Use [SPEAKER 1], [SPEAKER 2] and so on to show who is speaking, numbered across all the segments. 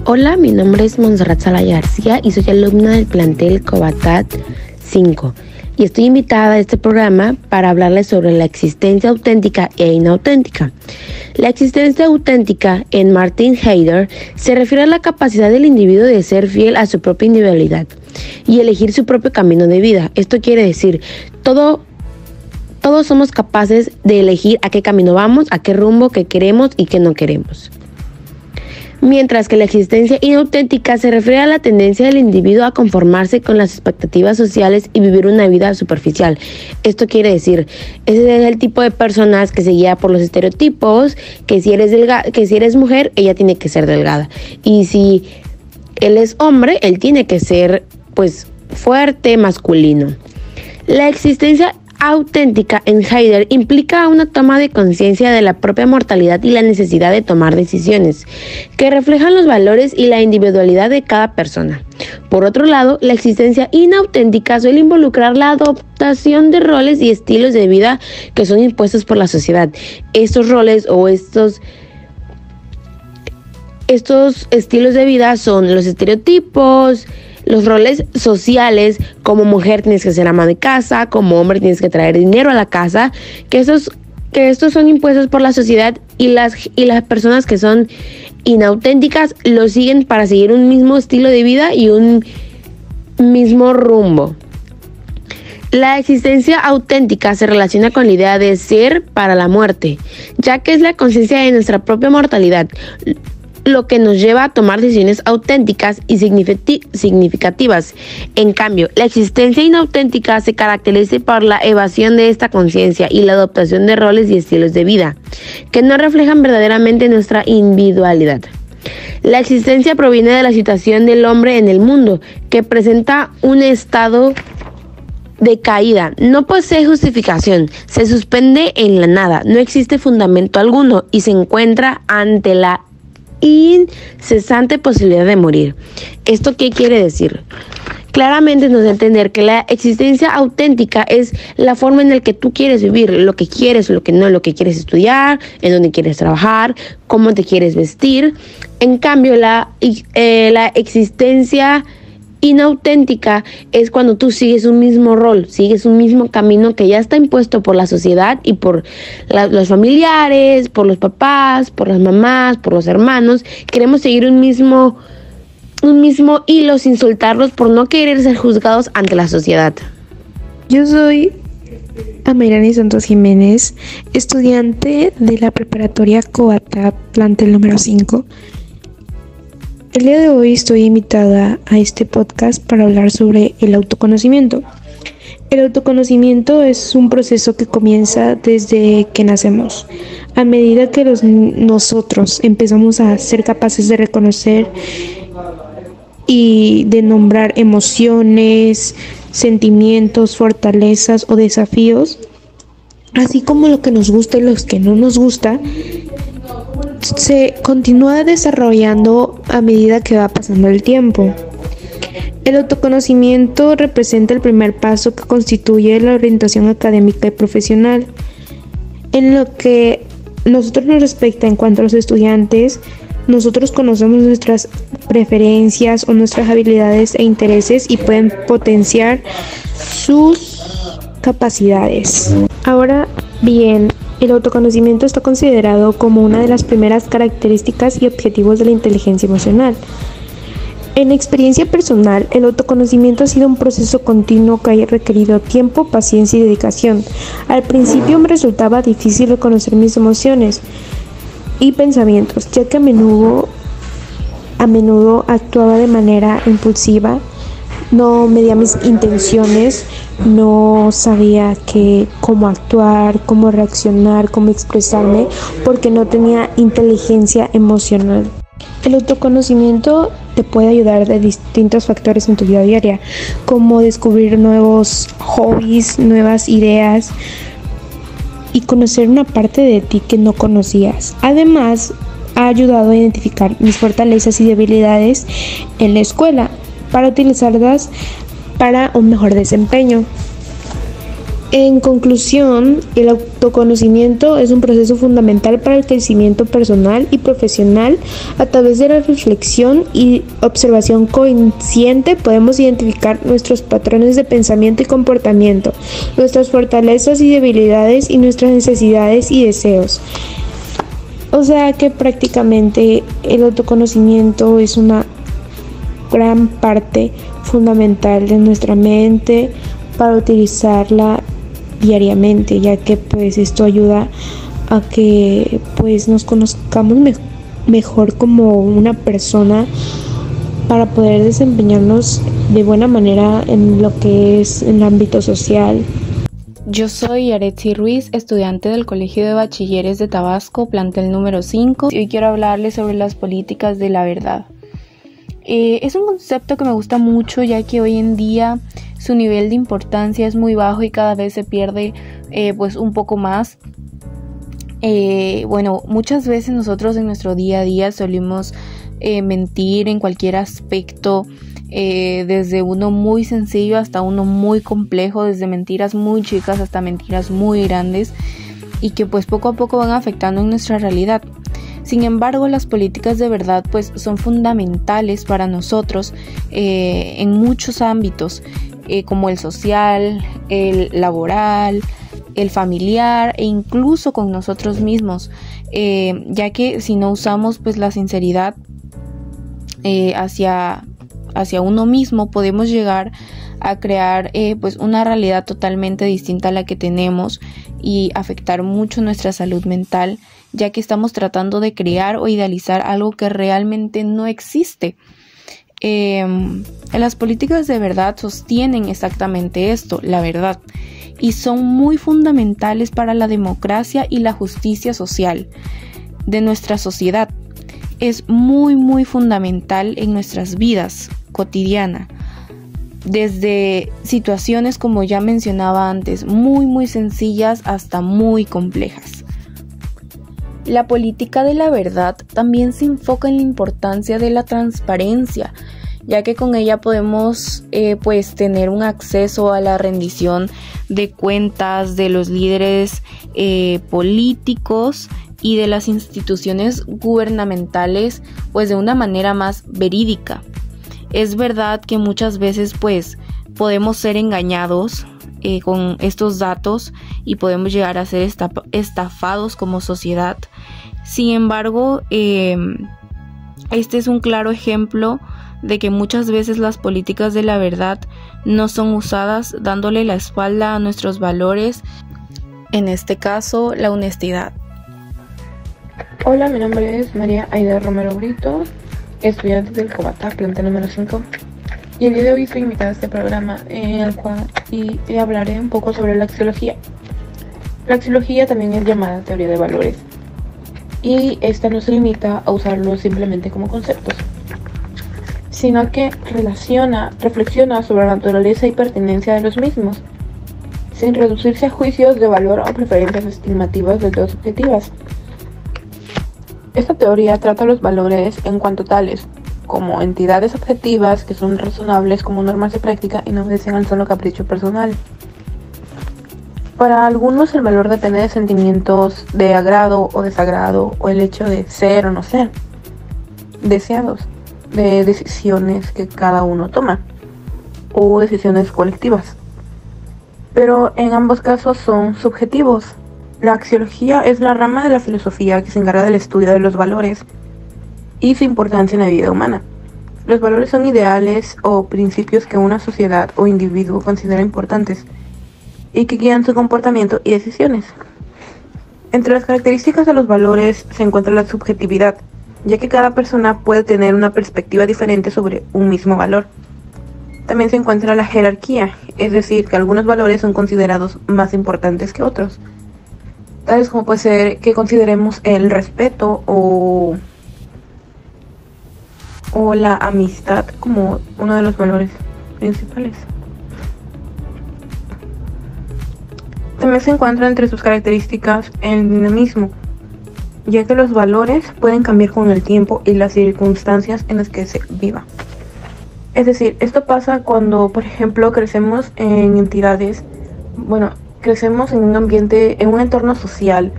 [SPEAKER 1] Hola, mi nombre es Montserrat Salaya García y soy alumna del plantel Covatat 5 y estoy invitada a este programa para hablarles sobre la existencia auténtica e inauténtica. La existencia auténtica en Martin Heidegger se refiere a la capacidad del individuo de ser fiel a su propia individualidad y elegir su propio camino de vida. Esto quiere decir, todos somos capaces de elegir a qué camino vamos, a qué rumbo, qué queremos y qué no queremos. Mientras que la existencia inauténtica se refiere a la tendencia del individuo a conformarse con las expectativas sociales y vivir una vida superficial. Esto quiere decir, ese es el tipo de personas que se guía por los estereotipos, que si eres mujer, ella tiene que ser delgada. Y si él es hombre, él tiene que ser, fuerte, masculino. La existencia auténtica en Heidegger implica una toma de conciencia de la propia mortalidad y la necesidad de tomar decisiones que reflejan los valores y la individualidad de cada persona. Por otro lado, la existencia inauténtica suele involucrar la adoptación de roles y estilos de vida que son impuestos por la sociedad. Estos roles o estos estilos de vida son los estereotipos, los roles sociales, como mujer tienes que ser ama de casa, como hombre tienes que traer dinero a la casa, que estos son impuestos por la sociedad y las personas que son inauténticas lo siguen para seguir un mismo estilo de vida y un mismo rumbo. La existencia auténtica se relaciona con la idea de ser para la muerte, ya que es la conciencia de nuestra propia mortalidad, lo que nos lleva a tomar decisiones auténticas y significativas. En cambio, la existencia inauténtica se caracteriza por la evasión de esta conciencia y la adoptación de roles y estilos de vida que no reflejan verdaderamente nuestra individualidad. La existencia proviene de la situación del hombre en el mundo, que presenta un estado de caída, no posee justificación, se suspende en la nada, no existe fundamento alguno y se encuentra ante la incesante posibilidad de morir. ¿Esto qué quiere decir? Claramente nos da a entender que la existencia auténtica es la forma en la que tú quieres vivir, lo que quieres, lo que no, lo que quieres estudiar, en dónde quieres trabajar, cómo te quieres vestir. En cambio, la existencia inauténtica es cuando tú sigues un mismo rol, sigues un mismo camino que ya está impuesto por la sociedad y por los familiares, por los papás, por las mamás, por los hermanos. Queremos seguir un mismo hilo sin soltarlos por no querer ser juzgados ante la sociedad.
[SPEAKER 2] Yo soy Amairani Santos Jiménez, estudiante de la preparatoria Covatat, plantel número 5. El día de hoy estoy invitada a este podcast para hablar sobre el autoconocimiento. El autoconocimiento es un proceso que comienza desde que nacemos. A medida que nosotros empezamos a ser capaces de reconocer y de nombrar emociones, sentimientos, fortalezas o desafíos, así como lo que nos gusta y lo que no nos gusta, se continúa desarrollando a medida que va pasando el tiempo. El autoconocimiento representa el primer paso que constituye la orientación académica y profesional. En lo que nosotros nos respecta en cuanto a los estudiantes, nosotros conocemos nuestras preferencias o nuestras habilidades e intereses y pueden potenciar sus capacidades. Ahora bien, el autoconocimiento está considerado como una de las primeras características y objetivos de la inteligencia emocional. En experiencia personal, el autoconocimiento ha sido un proceso continuo que ha requerido tiempo, paciencia y dedicación. Al principio me resultaba difícil reconocer mis emociones y pensamientos, ya que a menudo actuaba de manera impulsiva, no medía mis intenciones, no sabía cómo actuar, cómo reaccionar, cómo expresarme, porque no tenía inteligencia emocional. El autoconocimiento te puede ayudar de distintos factores en tu vida diaria, como descubrir nuevos hobbies, nuevas ideas y conocer una parte de ti que no conocías. Además, ha ayudado a identificar mis fortalezas y debilidades en la escuela para utilizarlas para un mejor desempeño. En conclusión, el autoconocimiento es un proceso fundamental para el crecimiento personal y profesional. A través de la reflexión y observación consciente podemos identificar nuestros patrones de pensamiento y comportamiento, nuestras fortalezas y debilidades y nuestras necesidades y deseos. O sea que prácticamente el autoconocimiento es una gran parte fundamental de nuestra mente para utilizarla diariamente, ya que pues esto ayuda a que pues nos conozcamos mejor como una persona para poder desempeñarnos de buena manera en lo que es el ámbito social.
[SPEAKER 3] Yo soy Yaretsi Ruiz, estudiante del Colegio de Bachilleres de Tabasco, plantel número 5, y hoy quiero hablarles sobre las políticas de la verdad. Es un concepto que me gusta mucho, ya que hoy en día su nivel de importancia es muy bajo y cada vez se pierde pues un poco más. Muchas veces nosotros en nuestro día a día solemos mentir en cualquier aspecto, desde uno muy sencillo hasta uno muy complejo, desde mentiras muy chicas hasta mentiras muy grandes, y que pues poco a poco van afectando en nuestra realidad. Sin embargo, las políticas de verdad pues son fundamentales para nosotros en muchos ámbitos, como el social, el laboral, el familiar e incluso con nosotros mismos, ya que si no usamos pues la sinceridad hacia uno mismo, podemos llegar a crear pues una realidad totalmente distinta a la que tenemos y afectar mucho nuestra salud mental, ya que estamos tratando de crear o idealizar algo que realmente no existe. Las políticas de verdad sostienen exactamente esto, la verdad, y son muy fundamentales para la democracia y la justicia social de nuestra sociedad. Es muy, muy fundamental en nuestras vidas cotidianas, desde situaciones, como ya mencionaba antes, muy, muy sencillas hasta muy complejas. La política de la verdad también se enfoca en la importancia de la transparencia, ya que con ella podemos tener un acceso a la rendición de cuentas de los líderes políticos y de las instituciones gubernamentales pues de una manera más verídica. Es verdad que muchas veces pues podemos ser engañados con estos datos y podemos llegar a ser estafados como sociedad. Sin embargo, este es un claro ejemplo de que muchas veces las políticas de la verdad no son usadas dándole la espalda a nuestros valores, en este caso la honestidad.
[SPEAKER 4] Hola, mi nombre es María Aida Romero Brito, estudiante del Cobatá, plantel número 5, y el día de hoy estoy invitada a este programa en el cual hablaré un poco sobre la axiología. La axiología también es llamada teoría de valores, y esta no se limita a usarlo simplemente como conceptos, sino que reflexiona sobre la naturaleza y pertinencia de los mismos, sin reducirse a juicios de valor o preferencias estimativas del todo subjetivas. Esta teoría trata los valores en cuanto tales, como entidades objetivas que son razonables como normas de práctica y no obedecen al solo capricho personal. Para algunos el valor depende de sentimientos de agrado o desagrado, o el hecho de ser o no ser deseados, de decisiones que cada uno toma, o decisiones colectivas. Pero en ambos casos son subjetivos. La axiología es la rama de la filosofía que se encarga del estudio de los valores y su importancia en la vida humana. Los valores son ideales o principios que una sociedad o individuo considera importantes y que guían su comportamiento y decisiones. Entre las características de los valores se encuentra la subjetividad, ya que cada persona puede tener una perspectiva diferente sobre un mismo valor. También se encuentra la jerarquía, es decir, que algunos valores son considerados más importantes que otros, tales como puede ser que consideremos el respeto o la amistad como uno de los valores principales. También se encuentra entre sus características el dinamismo, ya que los valores pueden cambiar con el tiempo y las circunstancias en las que se viva. Es decir, esto pasa cuando, por ejemplo, crecemos en entidades, crecemos en un ambiente, en un entorno social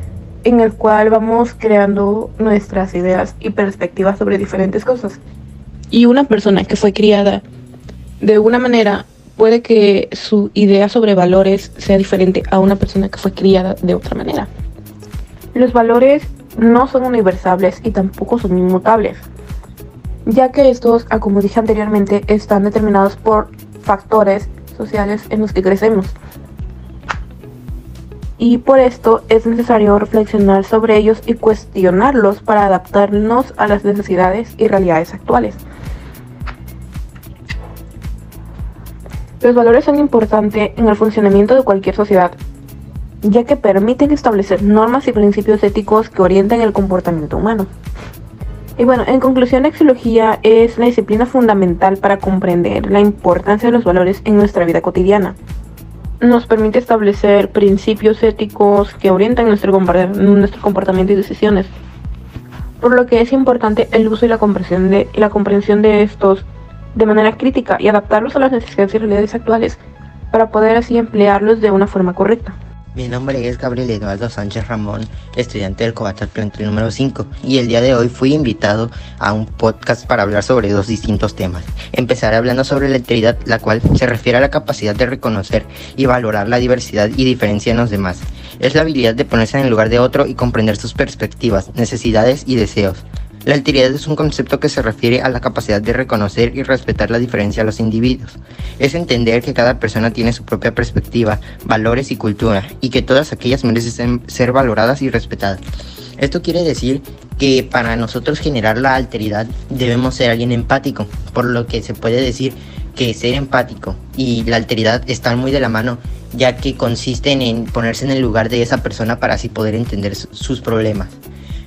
[SPEAKER 4] en el cual vamos creando nuestras ideas y perspectivas sobre diferentes cosas. Y una persona que fue criada de una manera, puede que su idea sobre valores sea diferente a una persona que fue criada de otra manera. Los valores no son universales y tampoco son inmutables, ya que estos, como dije anteriormente, están determinados por factores sociales en los que crecemos. Y por esto es necesario reflexionar sobre ellos y cuestionarlos para adaptarnos a las necesidades y realidades actuales. Los valores son importantes en el funcionamiento de cualquier sociedad, ya que permiten establecer normas y principios éticos que orienten el comportamiento humano. Y bueno, en conclusión, la axiología es la disciplina fundamental para comprender la importancia de los valores en nuestra vida cotidiana. Nos permite establecer principios éticos que orientan nuestro comportamiento y decisiones, por lo que es importante el uso y la comprensión de estos de manera crítica y adaptarlos a las necesidades y realidades actuales para poder así emplearlos de una forma correcta.
[SPEAKER 5] Mi nombre es Gabriel Eduardo Sánchez Ramón, estudiante del Covatal Plantel número 5, y el día de hoy fui invitado a un podcast para hablar sobre dos distintos temas. Empezaré hablando sobre la alteridad, la cual se refiere a la capacidad de reconocer y valorar la diversidad y diferencia en los demás. Es la habilidad de ponerse en el lugar de otro y comprender sus perspectivas, necesidades y deseos. La alteridad es un concepto que se refiere a la capacidad de reconocer y respetar la diferencia de los individuos. Es entender que cada persona tiene su propia perspectiva, valores y cultura, y que todas aquellas merecen ser valoradas y respetadas. Esto quiere decir que para nosotros generar la alteridad debemos ser alguien empático, por lo que se puede decir que ser empático y la alteridad están muy de la mano, ya que consisten en ponerse en el lugar de esa persona para así poder entender sus problemas.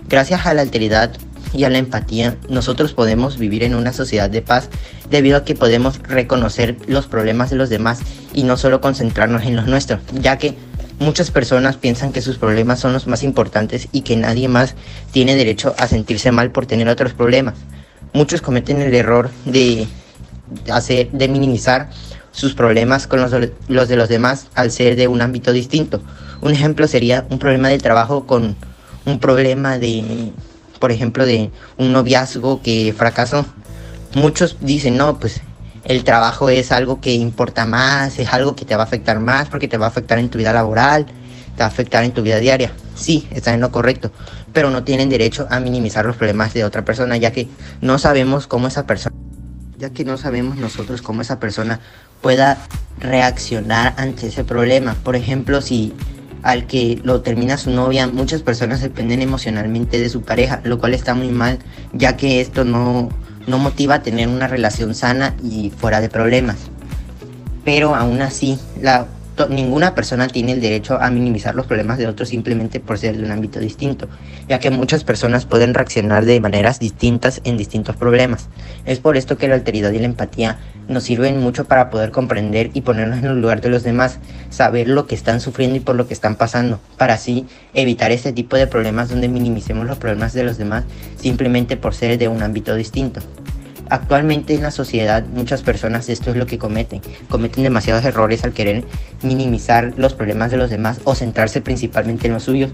[SPEAKER 5] Gracias a la alteridad y a la empatía, nosotros podemos vivir en una sociedad de paz debido a que podemos reconocer los problemas de los demás y no solo concentrarnos en los nuestros, ya que muchas personas piensan que sus problemas son los más importantes y que nadie más tiene derecho a sentirse mal por tener otros problemas. Muchos cometen el error de minimizar sus problemas con los de los demás al ser de un ámbito distinto. Un ejemplo sería un problema de trabajo con un problema de, por ejemplo, de un noviazgo que fracasó. Muchos dicen, no, pues el trabajo es algo que importa más, es algo que te va a afectar más porque te va a afectar en tu vida laboral, te va a afectar en tu vida diaria. Sí, están en lo correcto, pero no tienen derecho a minimizar los problemas de otra persona, ya que no sabemos nosotros cómo esa persona pueda reaccionar ante ese problema. Por ejemplo, si al que lo termina su novia, muchas personas dependen emocionalmente de su pareja, lo cual está muy mal, ya que esto no motiva a tener una relación sana y fuera de problemas. Pero aún así, ninguna persona tiene el derecho a minimizar los problemas de otros simplemente por ser de un ámbito distinto, ya que muchas personas pueden reaccionar de maneras distintas en distintos problemas. Es por esto que la alteridad y la empatía nos sirven mucho para poder comprender y ponernos en el lugar de los demás, saber lo que están sufriendo y por lo que están pasando, para así evitar este tipo de problemas donde minimicemos los problemas de los demás simplemente por ser de un ámbito distinto. Actualmente en la sociedad muchas personas esto es lo que cometen demasiados errores al querer minimizar los problemas de los demás o centrarse principalmente en los suyos,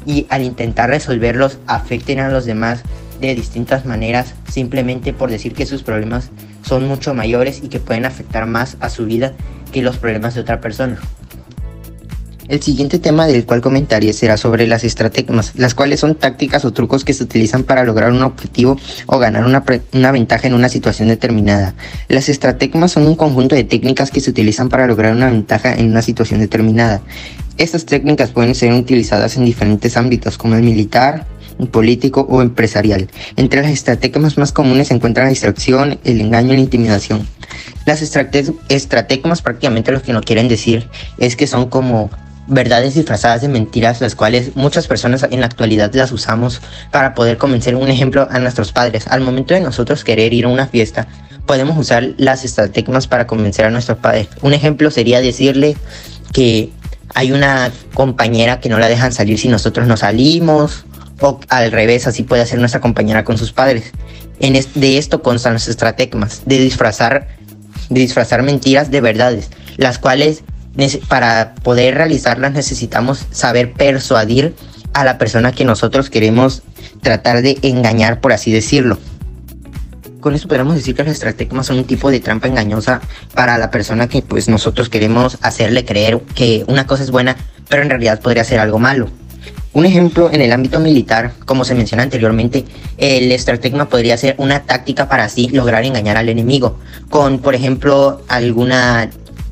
[SPEAKER 5] y al intentar resolverlos afecten a los demás de distintas maneras simplemente por decir que sus problemas son mucho mayores y que pueden afectar más a su vida que los problemas de otra persona. El siguiente tema del cual comentaré será sobre las estrategias, las cuales son tácticas o trucos que se utilizan para lograr un objetivo o ganar una ventaja en una situación determinada. Las estrategias son un conjunto de técnicas que se utilizan para lograr una ventaja en una situación determinada. Estas técnicas pueden ser utilizadas en diferentes ámbitos como el militar, político o empresarial. Entre las estrategias más comunes se encuentran la distracción, el engaño y la intimidación. Las estrategias prácticamente lo que nos quieren decir es que son como verdades disfrazadas de mentiras, las cuales muchas personas en la actualidad las usamos para poder convencer. Un ejemplo, a nuestros padres. Al momento de nosotros querer ir a una fiesta, podemos usar las estrategias para convencer a nuestros padres. Un ejemplo sería decirle que hay una compañera que no la dejan salir si nosotros no salimos, o al revés, así puede hacer nuestra compañera con sus padres. De esto constan las estrategias, de disfrazar mentiras de verdades, las cuales para poder realizarlas necesitamos saber persuadir a la persona que nosotros queremos tratar de engañar, por así decirlo. Con esto podríamos decir que los estrategias son un tipo de trampa engañosa para la persona que pues nosotros queremos hacerle creer que una cosa es buena, pero en realidad podría ser algo malo. Un ejemplo en el ámbito militar, como se menciona anteriormente, el estratagema podría ser una táctica para así lograr engañar al enemigo, con por ejemplo alguna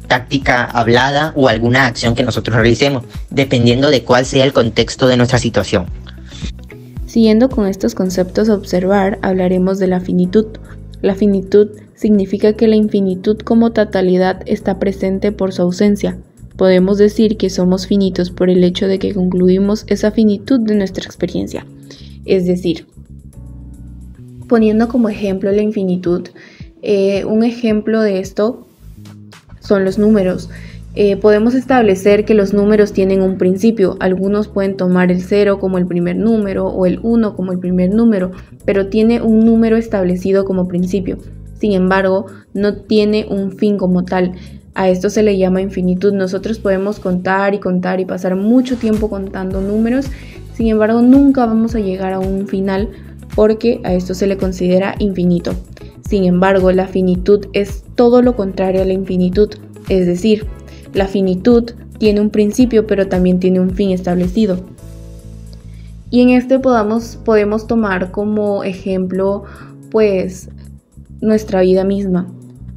[SPEAKER 5] táctica hablada o alguna acción que nosotros realicemos, dependiendo de cuál sea el contexto de nuestra situación.
[SPEAKER 3] Siguiendo con estos conceptos a observar, hablaremos de la finitud. La finitud significa que la infinitud como totalidad está presente por su ausencia. Podemos decir que somos finitos por el hecho de que concluimos esa finitud de nuestra experiencia. Es decir, poniendo como ejemplo la infinitud, un ejemplo de esto son los números. Podemos establecer que los números tienen un principio. Algunos pueden tomar el 0 como el primer número o el 1 como el primer número, pero tiene un número establecido como principio. Sin embargo, no tiene un fin como tal. A esto se le llama infinitud. Nosotros podemos contar y contar y pasar mucho tiempo contando números, sin embargo nunca vamos a llegar a un final porque a esto se le considera infinito. Sin embargo, la finitud es todo lo contrario a la infinitud, es decir, la finitud tiene un principio pero también tiene un fin establecido. Y en este podemos tomar como ejemplo pues nuestra vida misma.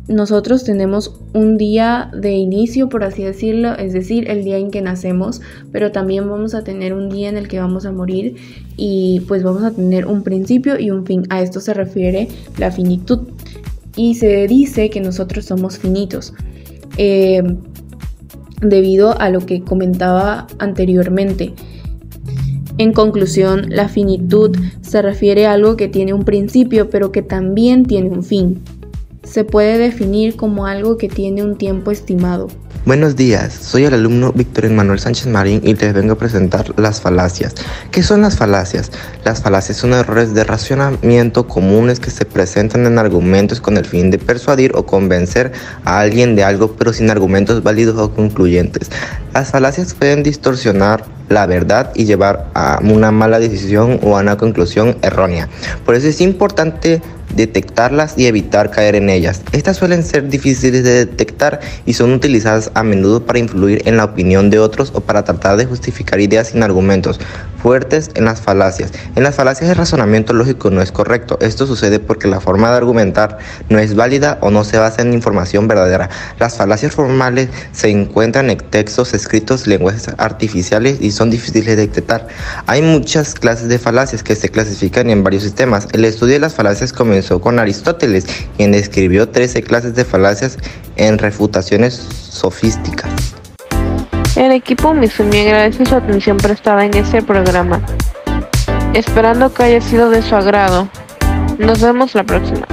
[SPEAKER 3] Nosotros tenemos un día de inicio, por así decirlo, es decir, el día en que nacemos, pero también vamos a tener un día en el que vamos a morir y pues vamos a tener un principio y un fin. A esto se refiere la finitud y se dice que nosotros somos finitos debido a lo que comentaba anteriormente. En conclusión, la finitud se refiere a algo que tiene un principio pero que también tiene un fin. Se puede definir como algo que tiene un tiempo estimado.
[SPEAKER 6] Buenos días, soy el alumno Víctor Emmanuel Sánchez Marín y les vengo a presentar las falacias. ¿Qué son las falacias? Las falacias son errores de razonamiento comunes que se presentan en argumentos con el fin de persuadir o convencer a alguien de algo, pero sin argumentos válidos o concluyentes. Las falacias pueden distorsionar la verdad y llevar a una mala decisión o a una conclusión errónea. Por eso es importante detectarlas y evitar caer en ellas. Estas suelen ser difíciles de detectar y son utilizadas a menudo para influir en la opinión de otros o para tratar de justificar ideas sin argumentos fuertes. En las falacias el razonamiento lógico no es correcto. Esto sucede porque la forma de argumentar no es válida o no se basa en información verdadera. Las falacias formales se encuentran en textos escritos, lenguajes artificiales y son difíciles de detectar. Hay muchas clases de falacias que se clasifican en varios sistemas. El estudio de las falacias comenzó con Aristóteles, quien escribió 13 clases de falacias en refutaciones sofísticas.
[SPEAKER 7] El equipo Mizumi agradece su atención prestada en este programa, esperando que haya sido de su agrado. Nos vemos la próxima.